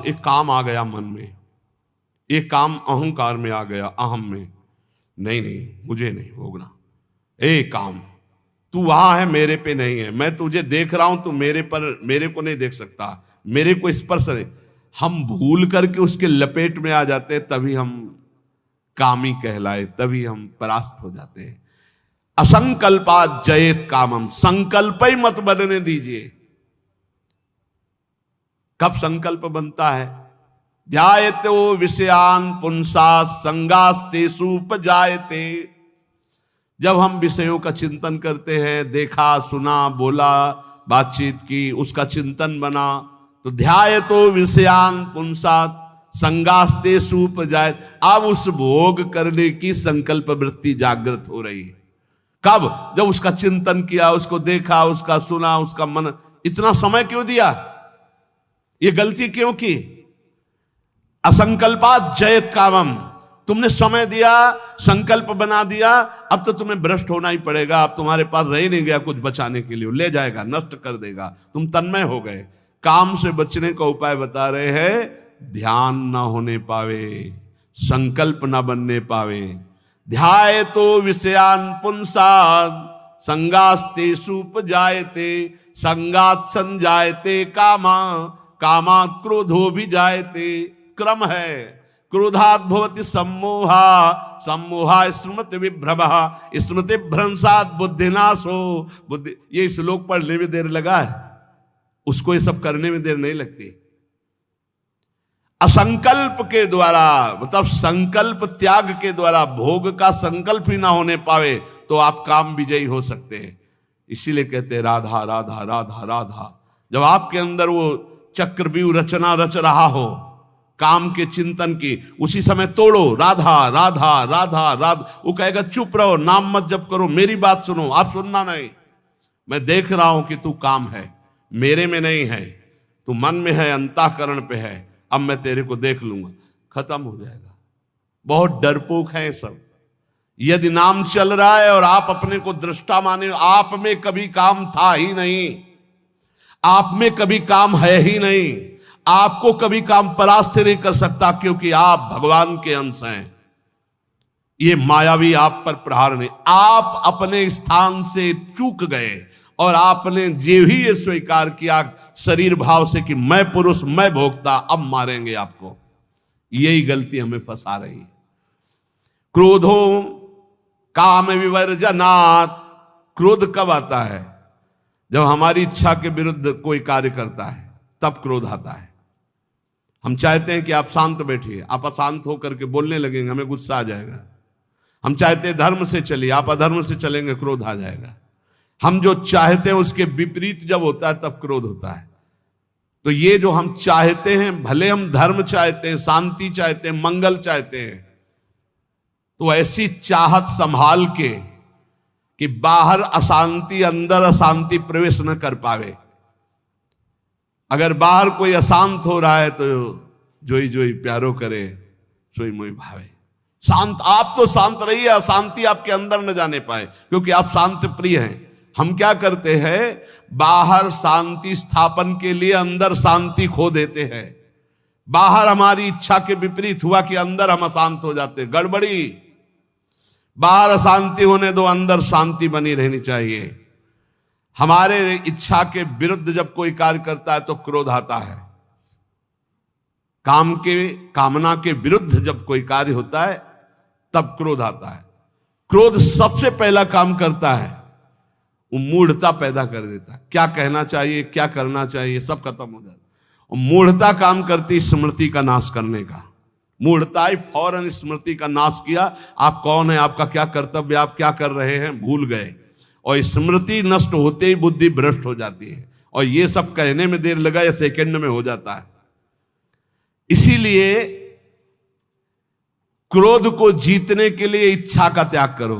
एक काम आ गया मन में, एक काम अहंकार में आ गया, अहम में, नहीं नहीं मुझे नहीं भोगना, काम तू वहां है मेरे पे नहीं है, मैं तुझे देख रहा हूं, तू मेरे को नहीं देख सकता, मेरे को स्पर्श नहीं। हम भूल करके उसके लपेट में आ जाते हैं, तभी हम कामी कहलाए, तभी हम परास्त हो जाते हैं। असंकल्पात जयेत कामम, संकल्प ही मत बनने दीजिए। कब संकल्प बनता है? ध्यायतो विषयान पुंसा संगास्तेषु उपजायते। जब हम विषयों का चिंतन करते हैं, देखा सुना बोला बातचीत की, उसका चिंतन बना, तो ध्यायतो विषयान पुंसा संगास्तेषु उपजायते। अब उस भोग करने की संकल्प वृत्ति जागृत हो रही है। कब? जब उसका चिंतन किया, उसको देखा, उसका सुना, उसका मन। इतना समय क्यों दिया? ये गलती क्यों की? असंकल्पात जयत कामम, तुमने समय दिया, संकल्प बना दिया, अब तो तुम्हें भ्रष्ट होना ही पड़ेगा। अब तुम्हारे पास रह ही नहीं गया कुछ बचाने के लिए, ले जाएगा, नष्ट कर देगा, तुम तन्मय हो गए। काम से बचने का उपाय बता रहे हैं, ध्यान ना होने पावे, संकल्प ना बनने पावे। ध्यायतो विषयान पुंसान् संगास्तेषु उपजायते, संगात् संजायते कामा, कामात् क्रोधो भी जायते। क्रम है, क्रोधात् भवति सम्मोहा, सम्मोहा स्मृति विभ्रमः, स्मृति भ्रंशात् बुद्धिनाशो। बुद्धि, ये श्लोक पढ़ने में देर लगा है, उसको ये सब करने में देर नहीं लगती। असंकल्प के द्वारा, मतलब संकल्प त्याग के द्वारा, भोग का संकल्प ही ना होने पावे तो आप काम विजयी हो सकते हैं। इसीलिए कहते हैं राधा राधा राधा राधा। जब आपके अंदर वो चक्रव्यूह रचना रच रहा हो काम के चिंतन की, उसी समय तोड़ो, राधा राधा राधा राधा। वो कहेगा चुप रहो, नाम मत जप करो, मेरी बात सुनो। आप सुनना नहीं, मैं देख रहा हूं कि तू काम है, मेरे में नहीं है, तू मन में है, अंतःकरण पे है, अब मैं तेरे को देख लूंगा, खत्म हो जाएगा। बहुत डरपोक है सब। यदि नाम चल रहा है और आप अपने को दृष्टा माने, आप में कभी काम था ही नहीं, आप में कभी काम है ही नहीं, आपको कभी काम परास्त नहीं कर सकता, क्योंकि आप भगवान के अंश हैं। ये मायावी आप पर प्रहार नहीं, आप अपने स्थान से चूक गए और आपने जे ही ये स्वीकार किया शरीर भाव से कि मैं पुरुष, मैं भोक्ता, अब मारेंगे आपको। यही गलती हमें फंसा रही है। क्रोधो काम विवर्जनात्, क्रोध कब आता है? जब हमारी इच्छा के विरुद्ध कोई कार्य करता है, तब क्रोध आता है। हम चाहते हैं कि आप शांत बैठिए, आप अशांत होकर के बोलने लगेंगे, हमें गुस्सा आ जाएगा। हम चाहते हैं धर्म से चलिए, आप अधर्म से चलेंगे, क्रोध आ जाएगा। हम जो चाहते हैं उसके विपरीत जब होता है तब क्रोध होता है। तो ये जो हम चाहते हैं, भले हम धर्म चाहते हैं, शांति चाहते हैं, मंगल चाहते हैं, तो ऐसी चाहत संभाल के कि बाहर अशांति, अंदर अशांति प्रवेश न कर पावे। अगर बाहर कोई अशांत हो रहा है तो जोई जोई प्यारो करे, सोई मोई भावे। शांत, आप तो शांत रहिए, अशांति आपके अंदर न जाने पाए, क्योंकि आप शांत प्रिय हैं। हम क्या करते हैं, बाहर शांति स्थापन के लिए अंदर शांति खो देते हैं। बाहर हमारी इच्छा के विपरीत हुआ कि अंदर हम अशांत हो जाते, गड़बड़ी। बाहर अशांति होने दो, अंदर शांति बनी रहनी चाहिए। हमारे इच्छा के विरुद्ध जब कोई कार्य करता है तो क्रोध आता है। कामना के विरुद्ध जब कोई कार्य होता है तब क्रोध आता है। क्रोध सबसे पहला काम करता है, वो मूढ़ता पैदा कर देता है। क्या कहना चाहिए, क्या करना चाहिए, सब खत्म हो जाता है। मूढ़ता काम करती स्मृति का नाश करने का। मूढ़ता ही फौरन स्मृति का नाश किया। आप कौन है, आपका क्या कर्तव्य, आप क्या कर रहे हैं, भूल गए। और स्मृति नष्ट होते ही बुद्धि भ्रष्ट हो जाती है। और ये सब कहने में देर लगा या सेकंड में हो जाता है। इसीलिए क्रोध को जीतने के लिए इच्छा का त्याग करो।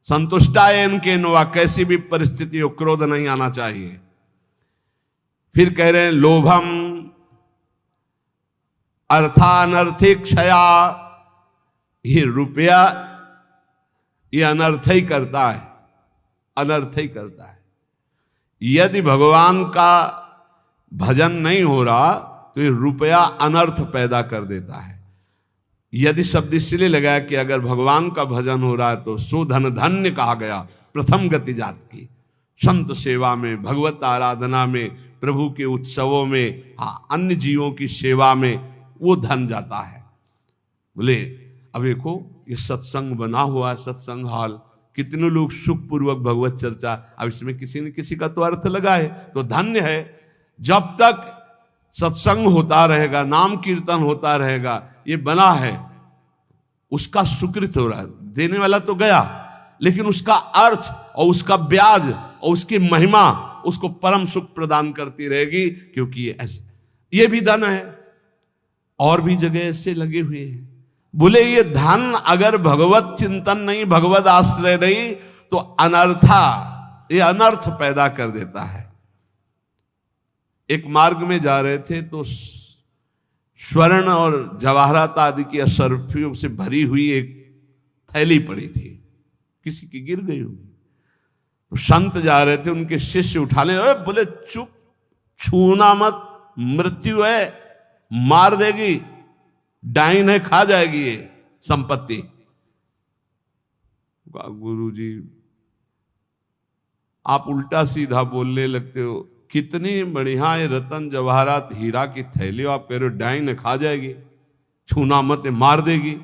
संतुष्टायन के नवा, कैसी भी परिस्थिति हो क्रोध नहीं आना चाहिए। फिर कह रहे हैं लोभम अर्थानर्थिक क्षया, ये रुपया ये अनर्थ ही करता है, अनर्थ ही करता है। यदि भगवान का भजन नहीं हो रहा तो तो ये रुपया अनर्थ पैदा कर देता है। यदि शब्द इसलिए लगाया कि अगर भगवान का भजन हो रहा है तो सो धन धन्य कहा गया, प्रथम गति जात की। संत सेवा में, भगवत आराधना में, प्रभु के उत्सवों में, अन्य जीवों की सेवा में वो धन जाता है। बोले अब देखो ये सत्संग बना हुआ है, सत्संग हॉल, कितने लोग सुखपूर्वक भगवत चर्चा, अब इसमें किसी न किसी का तो अर्थ लगा है, तो धन्य है। जब तक सत्संग होता रहेगा, नाम कीर्तन होता रहेगा, ये बना है, उसका सुकृत हो रहा है। देने वाला तो गया, लेकिन उसका अर्थ और उसका ब्याज और उसकी महिमा उसको परम सुख प्रदान करती रहेगी, क्योंकि ये ऐसे, ये भी धन है। और भी जगह ऐसे लगे हुए हैं। बोले ये धन अगर भगवत चिंतन नहीं, भगवत आश्रय नहीं, तो अनर्था, ये अनर्थ पैदा कर देता है। एक मार्ग में जा रहे थे तो स्वर्ण और जवाहरात आदि की असरफियों से भरी हुई एक थैली पड़ी थी, किसी की गिर गई होगी। तो संत जा रहे थे, उनके शिष्य उठा ले, बोले चुप, छूना मत, मृत्यु है, मार देगी, डाइन है, खा जाएगी ये संपत्ति। गुरु जी आप उल्टा सीधा बोलने लगते हो, कितनी बढ़िया ये रतन जवाहरात हीरा की थैली, आप कह रहे हो डाइन है, खा जाएगी, छूना मत, मार देगी।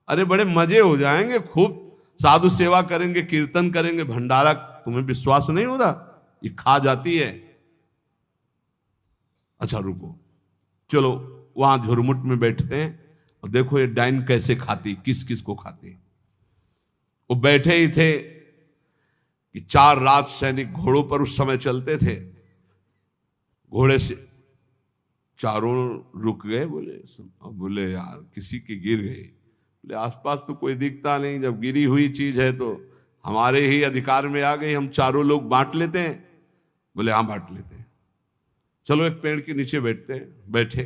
अरे बड़े मजे हो जाएंगे, खूब साधु सेवा करेंगे, कीर्तन करेंगे, भंडारा, तुम्हें विश्वास नहीं हो रहा, ये खा जाती है। अच्छा रुको, चलो वहां झुरमुट में बैठते हैं और देखो ये डाइन कैसे खाती, किस किस को खाती। वो बैठे ही थे कि 4 राज सैनिक घोड़ों पर उस समय चलते थे, घोड़े से चारों रुक गए। बोले यार किसी की गिर गई। बोले आसपास तो कोई दिखता नहीं, जब गिरी हुई चीज है तो हमारे ही अधिकार में आ गई, हम चारों लोग बांट लेते हैं। बोले हाँ बांट लेते हैं, चलो एक पेड़ के नीचे बैठते हैं। बैठे,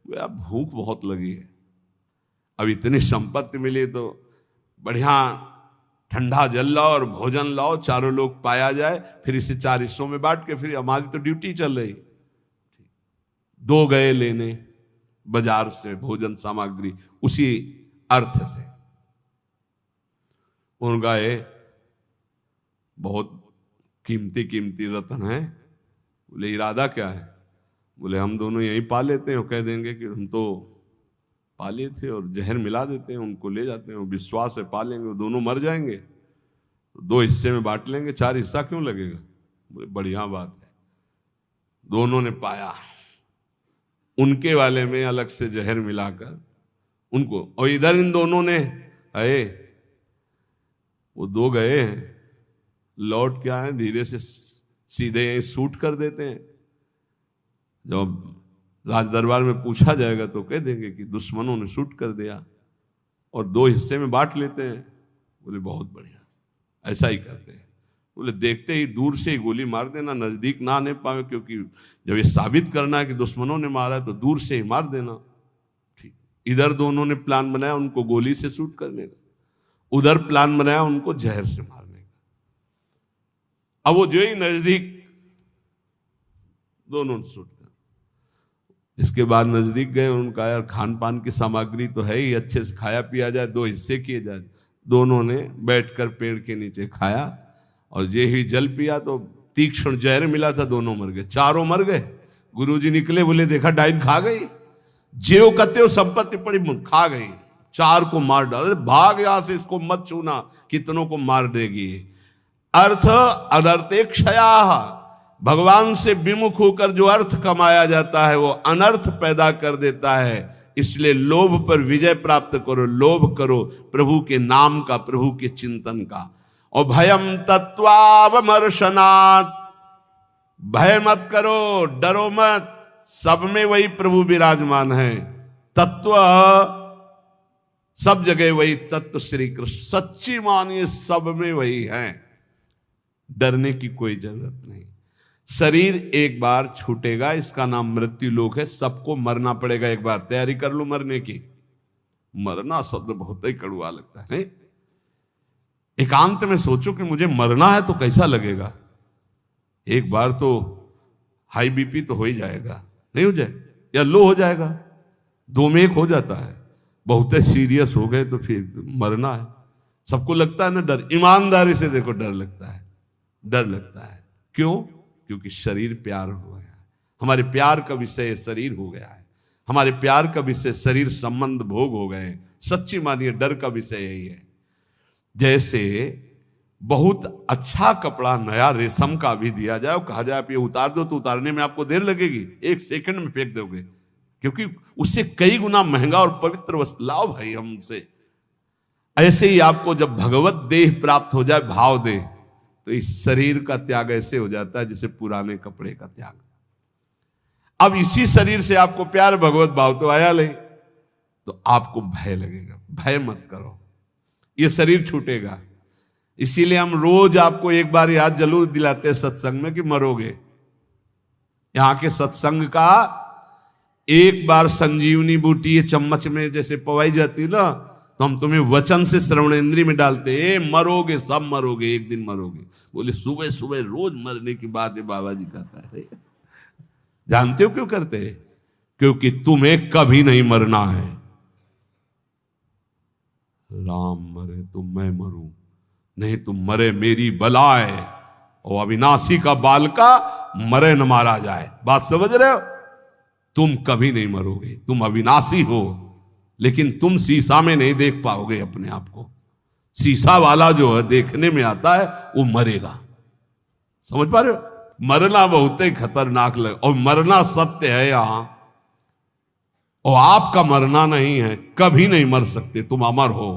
बोले अब भूख बहुत लगी है, अब इतनी संपत्ति मिली तो बढ़िया ठंडा जल लाओ और भोजन लाओ, चारों लोग पाया जाए, फिर इसे 4 हिस्सों में बांट के, फिर हमारी तो ड्यूटी चल रही। 2 गए लेने बाजार से भोजन सामग्री, उसी अर्थ से। उन गए, बहुत कीमती कीमती रत्न है। बोले इरादा क्या है? बोले हम दोनों यहीं पा लेते हैं, कह देंगे कि हम तो पाले थे और जहर मिला देते हैं, उनको ले जाते हैं, विश्वास है पालेंगे, वो दोनों मर जाएंगे, तो 2 हिस्से में बांट लेंगे, 4 हिस्सा क्यों लगेगा? बोले बढ़िया बात है। दोनों ने पाया, उनके वाले में अलग से जहर मिलाकर उनको, और इधर इन दोनों ने आए, वो 2 गए हैं, लौट क्या है, धीरे से सीधे यहीं शूट कर देते हैं। जब राज दरबार में पूछा जाएगा तो कह देंगे कि दुश्मनों ने शूट कर दिया, और 2 हिस्से में बांट लेते हैं। बोले बहुत बढ़िया, ऐसा ही करते हैं। बोले देखते ही दूर से ही गोली मार देना, नजदीक ना आने पाए, क्योंकि जब ये साबित करना है कि दुश्मनों ने मारा है तो दूर से ही मार देना। ठीक, इधर दोनों ने प्लान बनाया उनको गोली से शूट करने का, उधर प्लान बनाया उनको जहर से मारने का। अब वो जो ही नजदीक, दोनों ने शूट कर, इसके बाद नजदीक गए, उनका यार खान पान की सामग्री तो है ही, अच्छे से खाया पिया जाए, 2 हिस्से किए जाए। दोनों ने बैठकर पेड़ के नीचे खाया, और ये ही जल पिया तो तीक्ष्ण जहर मिला था, दोनों मर गए, चारों मर गए। गुरुजी निकले, बोले देखा डाइन खा गई, जेव कत्ते संपत्ति पड़ी खा गई, 4 को मार डाले, भाग यहां से, इसको मत छूना, कितनों को मार देगी। अर्थ अनर्थे क्षया, भगवान से विमुख होकर जो अर्थ कमाया जाता है वो अनर्थ पैदा कर देता है। इसलिए लोभ पर विजय प्राप्त करो, लोभ करो प्रभु के नाम का, प्रभु के चिंतन का। और भयम तत्वावमर्शनात्, भय मत करो, डरो मत, सब में वही प्रभु विराजमान है। तत्व सब जगह वही, तत्व श्री कृष्ण, सच्ची मानिए सब में वही है, डरने की कोई जरूरत नहीं। शरीर एक बार छूटेगा, इसका नाम मृत्यु लोक है, सबको मरना पड़ेगा एक बार, तैयारी कर लो मरने की। मरना शब्द बहुत ही कड़वा लगता है। एकांत में सोचो कि मुझे मरना है तो कैसा लगेगा। एक बार तो हाई बीपी तो हो ही जाएगा, नहीं हो जाए? या लो हो जाएगा, दो में एक हो जाता है। बहुत सीरियस हो गए तो फिर मरना है। सबको लगता है ना डर, ईमानदारी से देखो डर लगता है, डर लगता है। क्यों? क्योंकि शरीर प्यार हो गया है, हमारे प्यार का विषय शरीर हो गया है, हमारे प्यार का विषय शरीर संबंध भोग हो गए। सच्ची मानिए डर का विषय यही है। जैसे बहुत अच्छा कपड़ा नया रेशम का भी दिया जाए और कहा जाए आप ये उतार दो, तो उतारने में आपको देर लगेगी, 1 सेकंड में फेंक दोगे, क्योंकि उससे कई गुना महंगा और पवित्र वस्त्र लाओ भाई हमसे। ऐसे ही आपको जब भगवत देह प्राप्त हो जाए, भाव देह, तो इस शरीर का त्याग ऐसे हो जाता है जैसे पुराने कपड़े का त्याग। अब इसी शरीर से आपको प्यार भगवत भाव तो आया नहीं, तो आपको भय लगेगा। भय मत करो, ये शरीर छूटेगा। इसीलिए हम रोज आपको एक बार याद जरूर दिलाते हैं सत्संग में कि मरोगे। यहां के सत्संग का एक बार संजीवनी बूटी ये चम्मच में जैसे पवाई जाती है ना, तो हम तुम्हें वचन से श्रवणेंद्रिय में डालते, मरोगे, सब मरोगे, एक दिन मरोगे। बोले सुबह सुबह रोज मरने की बात है बाबा जी कहता है। जानते हो क्यों करते हैं? क्योंकि तुम्हें कभी नहीं मरना है। राम मरे तो मैं मरूं, नहीं तुम मरे मेरी बलाए, और अविनाशी का बालका मरे न मारा जाए। बात समझ रहे हो? तुम कभी नहीं मरोगे, तुम अविनाशी हो, लेकिन तुम शीशा में नहीं देख पाओगे अपने आप को। शीशा वाला जो है देखने में आता है वो मरेगा। समझ पा रहे हो? मरना बहुत ही खतरनाक लगे, और मरना सत्य है यहां, और आपका मरना नहीं है, कभी नहीं मर सकते। तुम अमर हो,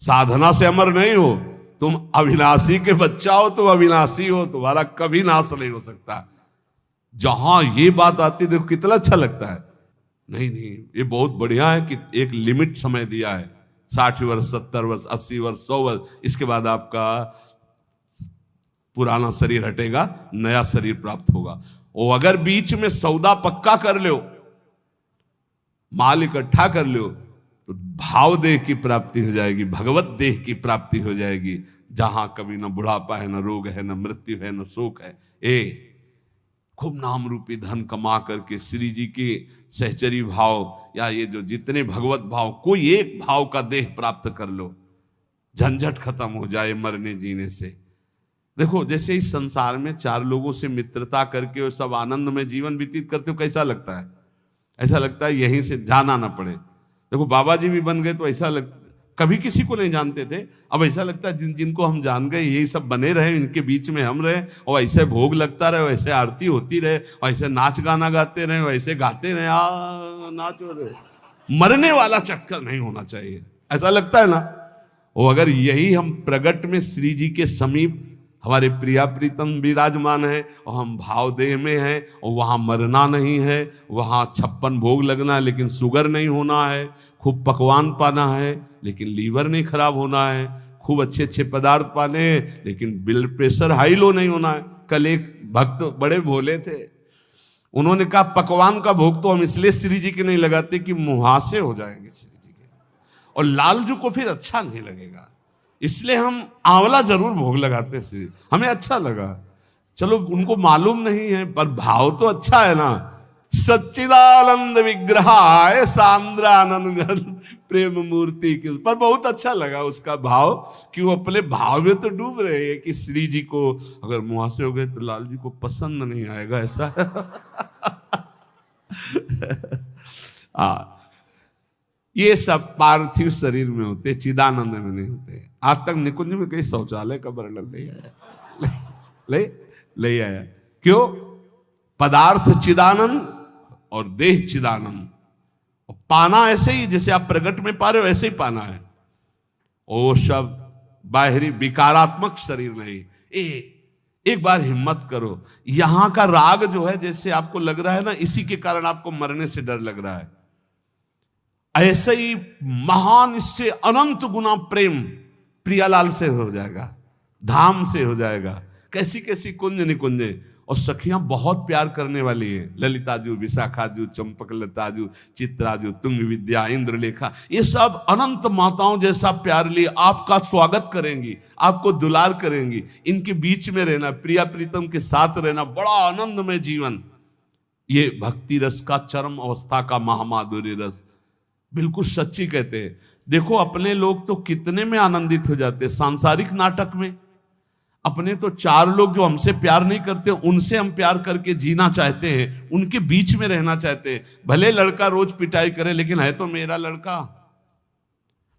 साधना से अमर नहीं हो, तुम अविनाशी के बच्चा हो, तुम अविनाशी हो, तुम्हारा कभी नाश नहीं हो सकता। जहां ये बात आती देखो कितना अच्छा लगता है। नहीं नहीं, ये बहुत बढ़िया है कि एक लिमिट समय दिया है, 60 वर्ष, 70 वर्ष, 80 वर्ष, 100 वर्ष, इसके बाद आपका पुराना शरीर हटेगा, नया शरीर प्राप्त होगा। और अगर बीच में सौदा पक्का कर लो, माल इकट्ठा कर लो, तो भाव देह की प्राप्ति हो जाएगी, भगवत देह की प्राप्ति हो जाएगी, जहां कभी न बुढ़ापा है, न रोग है, न मृत्यु है, न शोक है। खूब नाम रूपी धन कमा करके श्री जी के सहचरी भाव या ये जो जितने भगवत भाव, कोई एक भाव का देह प्राप्त कर लो, झंझट खत्म हो जाए मरने जीने से। देखो जैसे इस संसार में 4 लोगों से मित्रता करके और सब आनंद में जीवन व्यतीत करते हो, कैसा लगता है? ऐसा लगता है यहीं से जाना ना पड़े। देखो बाबा जी भी बन गए तो ऐसा कभी किसी को नहीं जानते थे, अब ऐसा लगता है जिनको हम जान गए यही सब बने रहे, इनके बीच में हम रहे, और ऐसे भोग लगता रहे, वैसे आरती होती रहे, वैसे नाच गाना गाते रहे, वैसे गाते रहे, नाचो रहे। मरने वाला चक्कर नहीं होना चाहिए, ऐसा लगता है ना। और अगर यही हम प्रगट में श्री जी के समीप हमारे प्रिया प्रीतम विराजमान है, और हम भाव देह में हैं, और वहां मरना नहीं है, वहां 56 भोग लगना है लेकिन शुगर नहीं होना है, खूब पकवान पाना है लेकिन लीवर नहीं खराब होना है, खूब अच्छे अच्छे पदार्थ पाने हैं लेकिन ब्लड प्रेशर हाई लो नहीं होना है। कल एक भक्त बड़े भोले थे, उन्होंने कहा पकवान का भोग तो हम इसलिए श्री जी के नहीं लगाते कि मुहासे हो जाएंगे श्री जी के, और लालजू को फिर अच्छा नहीं लगेगा, इसलिए हम आंवला जरूर भोग लगाते श्री, हमें अच्छा लगा। चलो उनको मालूम नहीं है पर भाव तो अच्छा है ना। सच्चिदानंद विग्रहाय सांद्रानंद प्रेम मूर्ति के, पर बहुत अच्छा लगा उसका भाव कि वो अपने भाव में तो डूब रहे हैं कि श्री जी को अगर मुहासे हो गए तो लाल जी को पसंद नहीं आएगा, ऐसा ये सब पार्थिव शरीर में होते, चिदानंद में नहीं होते। आज तक निकुंज में कहीं शौचालय का वर्णन नहीं आया, ले आया। क्यों? पदार्थ चिदानंद और देह चिदानंद, और पाना ऐसे ही जैसे आप प्रगट में पा रहे हो ऐसे ही पाना है। ओ सब बाहरी विकारात्मक शरीर नहीं। एक बार हिम्मत करो, यहां का राग जो है जैसे आपको लग रहा है ना, इसी के कारण आपको मरने से डर लग रहा है, ऐसे ही महान इससे अनंत गुना प्रेम प्रियालाल से हो जाएगा, धाम से हो जाएगा। कैसी कैसी कुंज निकुंजे, और सखियां बहुत प्यार करने वाली है, ललिताजू, विशाखाजू, चंपकलताजू, चित्राजू, तुंग विद्या, इंद्रलेखा, ये सब अनंत माताओं जैसा प्यार लिए आपका स्वागत करेंगी, आपको दुलार करेंगी। इनके बीच में रहना, प्रिया प्रीतम के साथ रहना, बड़ा आनंद में जीवन। ये भक्ति रस का चरम अवस्था का महामाधुर्य रस, बिल्कुल सच्ची कहते हैं। देखो अपने लोग तो कितने में आनंदित हो जाते हैं सांसारिक नाटक में। अपने तो चार लोग जो हमसे प्यार नहीं करते, उनसे हम प्यार करके जीना चाहते हैं, उनके बीच में रहना चाहते हैं। भले लड़का रोज पिटाई करे, लेकिन है तो मेरा लड़का।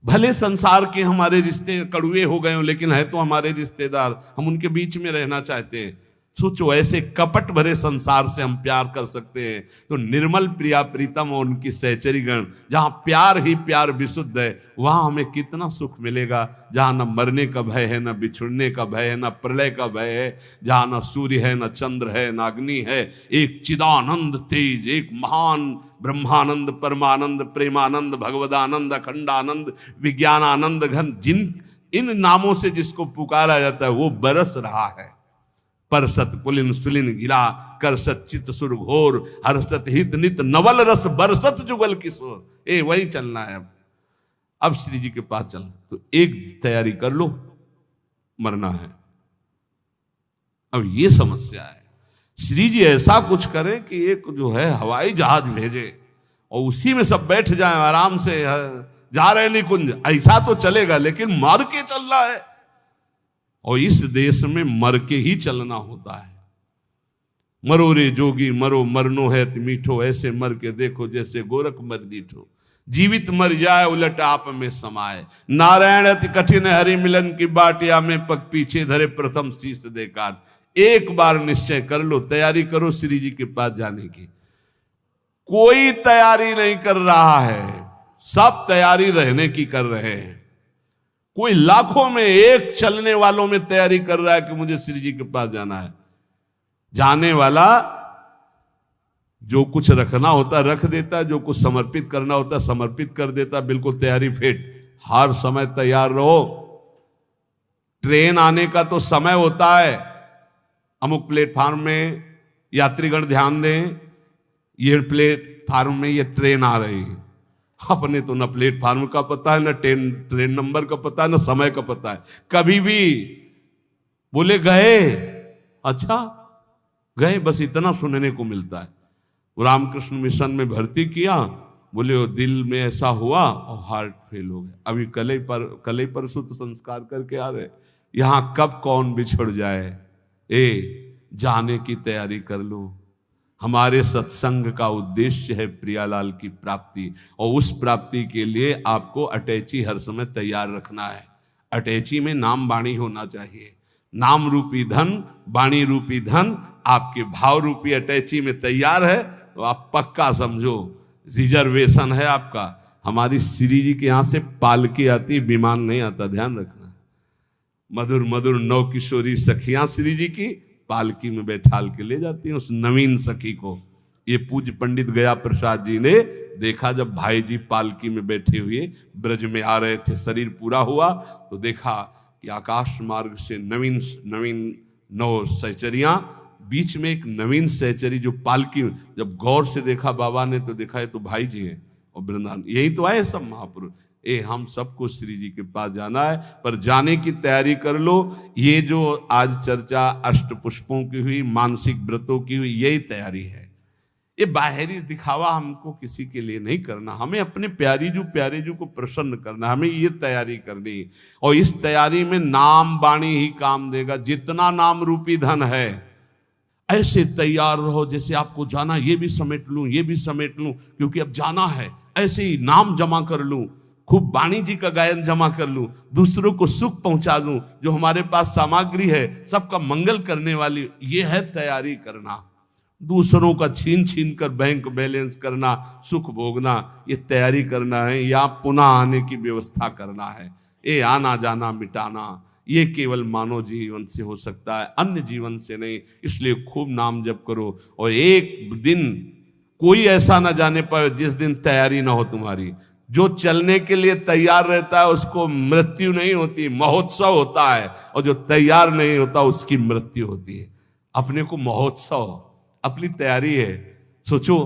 भले संसार के हमारे रिश्ते कड़ुए हो गए हो, लेकिन है तो हमारे रिश्तेदार, हम उनके बीच में रहना चाहते हैं। सोचो ऐसे कपट भरे संसार से हम प्यार कर सकते हैं, तो निर्मल प्रिया प्रीतम और उनकी सहचरी गण, जहां प्यार ही प्यार विशुद्ध है, वहां हमें कितना सुख मिलेगा। जहां न मरने का भय है, न बिछुड़ने का भय है, न प्रलय का भय है, जहां न सूर्य है, न चंद्र है, न अग्नि है। एक चिदानंद तेज, एक महान ब्रह्मानंद, परमानंद, प्रेमानंद, भगवदानंद, अखंडानंद, विज्ञानानंद घन, जिन इन नामों से जिसको पुकारा जाता है वो बरस रहा है। परसत पुलिन सुलिन गिला, करसत चित सुर घोर, हर्षत हित नित नवल रस, बरसत जुगल किशोर। वही चलना है। अब श्री जी के पास चलना, तो एक तैयारी कर लो, मरना है। अब ये समस्या है, श्री जी ऐसा कुछ करें कि एक जो है हवाई जहाज भेजे और उसी में सब बैठ जाएं आराम से, जा रहे निकुंज, ऐसा तो चलेगा, लेकिन मर के चलना है। और इस देश में मर के ही चलना होता है। मरो रे जोगी मरो, मरनो है मीठो, ऐसे मर के देखो जैसे गोरख मर दीठो। जीवित मर जाए उलट आप में समाए, नारायण अति कठिन हरि मिलन की बाटिया में पग पीछे धरे प्रथम शीश देकार। एक बार निश्चय कर लो, तैयारी करो श्री जी के पास जाने की। कोई तैयारी नहीं कर रहा है, सब तैयारी रहने की कर रहे हैं। कोई लाखों में एक चलने वालों में तैयारी कर रहा है कि मुझे श्री जी के पास जाना है। जाने वाला जो कुछ रखना होता रख देता, जो कुछ समर्पित करना होता समर्पित कर देता, बिल्कुल तैयारी फिट। हर समय तैयार रहो। ट्रेन आने का तो समय होता है, अमुक प्लेटफार्म में यात्रीगण ध्यान दें, ये प्लेटफार्म में ये ट्रेन आ रही है। अपने तो न प्लेटफार्म का पता है, न ट्रेन नंबर का पता है, न समय का पता है। कभी भी बोले गए, अच्छा गए, बस इतना सुनने को मिलता है। रामकृष्ण मिशन में भर्ती किया, बोले वो दिल में ऐसा हुआ और हार्ट फेल हो गया। अभी कल ही परसों तो संस्कार करके आ रहे। यहां कब कौन बिछड़ जाए, जाने की तैयारी कर लो। हमारे सत्संग का उद्देश्य है प्रियालाल की प्राप्ति, और उस प्राप्ति के लिए आपको अटैची हर समय तैयार रखना है। अटैची में नाम वाणी होना चाहिए। नाम रूपी धन, वाणी रूपी धन आपके भाव रूपी अटैची में तैयार है, तो आप पक्का समझो रिजर्वेशन है आपका। हमारी श्री जी के यहां से पालकी आती, विमान नहीं आता, ध्यान रखना। मधुर मधुर नौ किशोरी सखियां श्री जी की पालकी में बैठाल के ले जाती हैं उस नवीन सखी को। ये पूज्य पंडित गया प्रसाद जी ने देखा, जब भाई जी पालकी में बैठे हुए ब्रज में आ रहे थे, शरीर पूरा हुआ तो देखा कि आकाश मार्ग से नवीन नवीन 9 सहचरियां, बीच में एक नवीन सहचरी जो पालकी, जब गौर से देखा बाबा ने तो देखा ये तो भाई जी हैं और वृंदावन, यही तो आए सब महापुरुष। हम सबको श्री जी के पास जाना है, पर जाने की तैयारी कर लो। ये जो आज चर्चा अष्ट पुष्पों की हुई, मानसिक व्रतों की हुई, यही तैयारी है। ये बाहरी दिखावा हमको किसी के लिए नहीं करना, हमें अपने प्यारे जी को प्रसन्न करना, हमें ये तैयारी करनी। और इस तैयारी में नाम वाणी ही काम देगा। जितना नाम रूपी धन है, ऐसे तैयार रहो जैसे आपको जाना, ये भी समेट लूं, ये भी समेट लूं, क्योंकि अब जाना है। ऐसे ही नाम जमा कर लूं, खूब वाणी जी का गायन जमा कर लूं, दूसरों को सुख पहुंचा दूं, जो हमारे पास सामग्री है सबका मंगल करने वाली, ये है तैयारी करना। दूसरों का छीन छीन कर बैंक बैलेंस करना, सुख भोगना, ये तैयारी करना है। या पुनः आने की व्यवस्था करना है। ये आना जाना मिटाना, ये केवल मानव जीवन से हो सकता है, अन्य जीवन से नहीं। इसलिए खूब नाम जप करो, और एक दिन कोई ऐसा ना जाने पाए जिस दिन तैयारी ना हो तुम्हारी। जो चलने के लिए तैयार रहता है उसको मृत्यु नहीं होती, महोत्सव होता है। और जो तैयार नहीं होता उसकी मृत्यु होती है। अपने को महोत्सव, अपनी तैयारी है। सोचो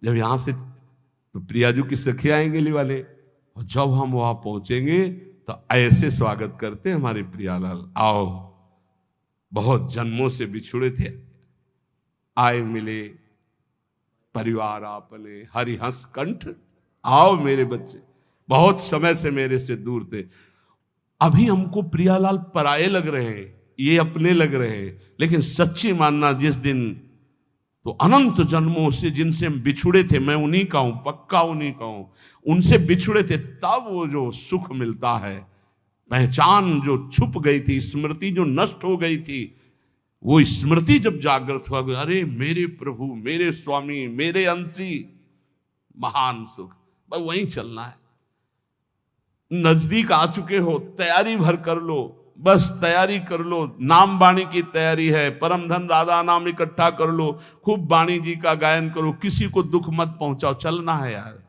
जब यहां से तो प्रियाजू की सखी आएंगे ली वाले, और जब हम वहां पहुंचेंगे तो ऐसे स्वागत करते हमारे प्रियालाल, आओ, बहुत जन्मों से बिछुड़े थे, आए मिले, परिवार आपले हरिहंस कंठ, आओ मेरे बच्चे, बहुत समय से मेरे से दूर थे। अभी हमको प्रियालाल पराये लग रहे हैं, ये अपने लग रहे हैं, लेकिन सच्ची मानना जिस दिन तो अनंत जन्मों से जिनसे हम बिछुड़े थे, मैं उन्हीं का हूं, पक्का उन्हीं का हूं, उनसे बिछुड़े थे, तब वो जो सुख मिलता है, पहचान जो छुप गई थी, स्मृति जो नष्ट हो गई थी, वो स्मृति जब जागृत हुआ, अरे मेरे प्रभु, मेरे स्वामी, मेरे अंशी, महान सुख। बस वहीं चलना है। नजदीक आ चुके हो, तैयारी भर कर लो, बस तैयारी कर लो। नाम वाणी की तैयारी है, परम धन राधा नाम इकट्ठा कर लो, खूब वाणी जी का गायन करो, किसी को दुख मत पहुंचाओ, चलना है यार।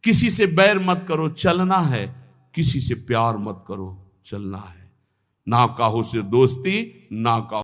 किसी से बैर मत करो, चलना है। किसी से प्यार मत करो, चलना है। ना काहू से दोस्ती, ना काहू